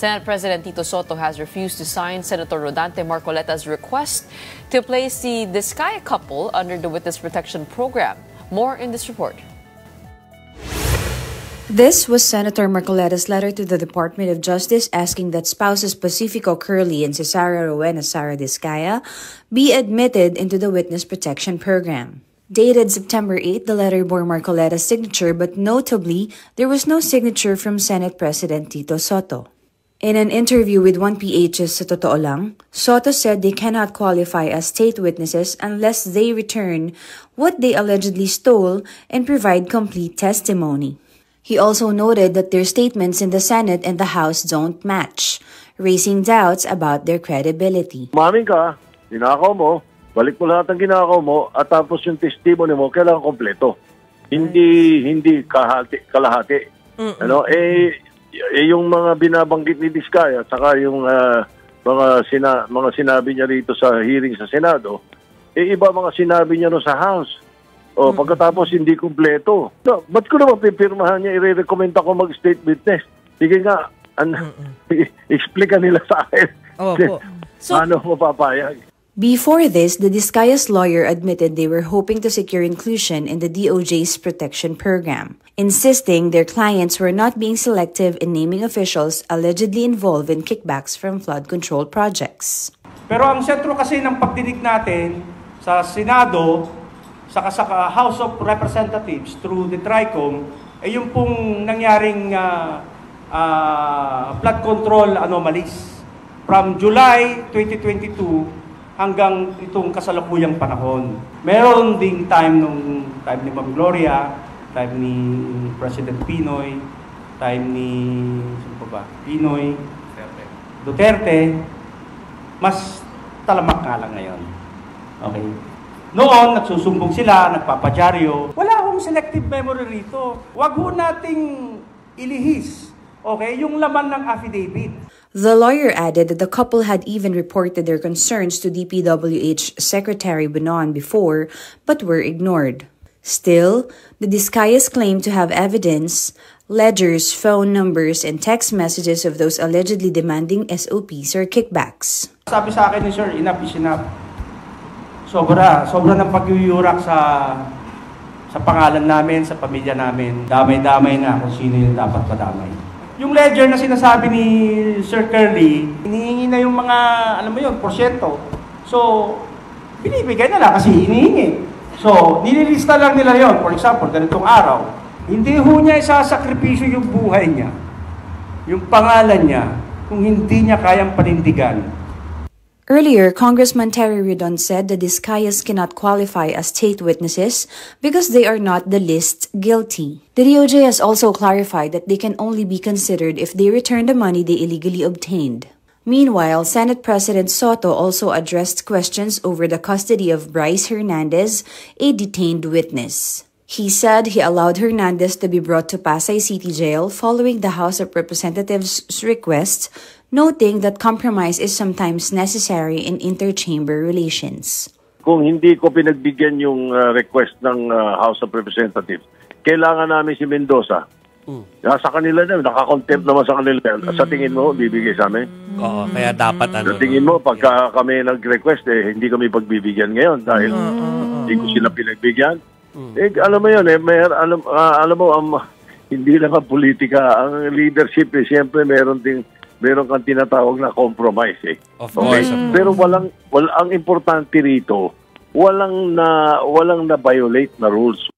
Senate President Tito Soto has refused to sign Senator Rodante Marcoleta's request to place the Diskaya couple under the Witness Protection Program. More in this report. This was Senator Marcoleta's letter to the Department of Justice asking that spouses Pacifico Curly and Cesara Rowena Sara Diskaya be admitted into the Witness Protection Program. Dated September 8, the letter bore Marcoleta's signature, but notably, there was no signature from Senate President Tito Soto. In an interview with 1PH's Sa Totoo Lang, Soto said they cannot qualify as state witnesses unless they return what they allegedly stole and provide complete testimony. He also noted that their statements in the Senate and the House don't match, raising doubts about their credibility. Umamin ka, ginakaw mo, balik mo lahat ng ginakaw mo, at tapos yung testimony mo, kailangan kompleto. Hindi kalahati. Ano, yung mga binabanggit ni Diskaya, saka yung mga sinabi niya rito sa hearing sa Senado, iba mga sinabi niya no sa House. O, pagkatapos hindi kumpleto. No, ba't ko naman pipirmahan niya, i-recommend ako mag-state witness? Sige nga, explica nila sa akin. So, paano mo papayag? Before this, the Diskaya's lawyer admitted they were hoping to secure inclusion in the DOJ's protection program, insisting their clients were not being selective in naming officials allegedly involved in kickbacks from flood control projects. Pero ang sentro kasi ng pagdinig natin sa Senado, sa House of Representatives through the TRICOM, ay yung pong nangyaring flood control anomalies from July 2022 hanggang itong kasalukuyang panahon. Meron ding time ni Ma'am Gloria, time ni President Pinoy, time ni Pinoy, Duterte, mas talamak nga lang ngayon. Okay. Noon, nagsusumbong sila, nagpapadyaryo. Wala akong selective memory rito. Huwag ho nating ilihis, okay, yung laman ng affidavit. The lawyer added that the couple had even reported their concerns to DPWH Secretary Bonoan before, but were ignored. Still, the Diskayas claim to have evidence, ledgers, phone numbers, and text messages of those allegedly demanding SOPs or kickbacks. Sabi sa akin ni Sir, enough is enough. Sobra ng pagyuyurak sa pangalan namin, sa pamilya namin. Damay-damay na kung sino yung dapat madamay. Yung ledger na sinasabi ni Sir Curly, hinihingi na yung mga, alam mo yun, porsyento. So, binibigay na lang kasi hinihingi. So, nililista lang nila yon. For example, ganitong araw. Hindi ho niya isasakripisyo yung buhay niya, yung pangalan niya, kung hindi niya kayang panindigan. Earlier, Congressman Terry Ridon said the Diskayas cannot qualify as state witnesses because they are not the list guilty. The DOJ has also clarified that they can only be considered if they return the money they illegally obtained. Meanwhile, Senate President Soto also addressed questions over the custody of Bryce Hernandez, a detained witness. He said he allowed Hernandez to be brought to Pasay City Jail following the House of Representatives' request, noting that compromise is sometimes necessary in interchamber relations. Kung hindi ko pinagbigyan yung request ng House of Representatives, kailangan namin si Mendoza. Sa kanila na, nakakontempt naman sa kanila. Sa tingin mo, bibigay sa amin? Oo, kaya dapat Sa tingin mo, pagka kami nag-request, hindi kami pagbibigyan ngayon dahil hindi ko sila pinagbigyan. Alam mo yun, alam mo, hindi lang ang politika, ang leadership, siyempre meron kang tinatawag na compromise. Of course. Pero ang importante rito, walang na violate na rules.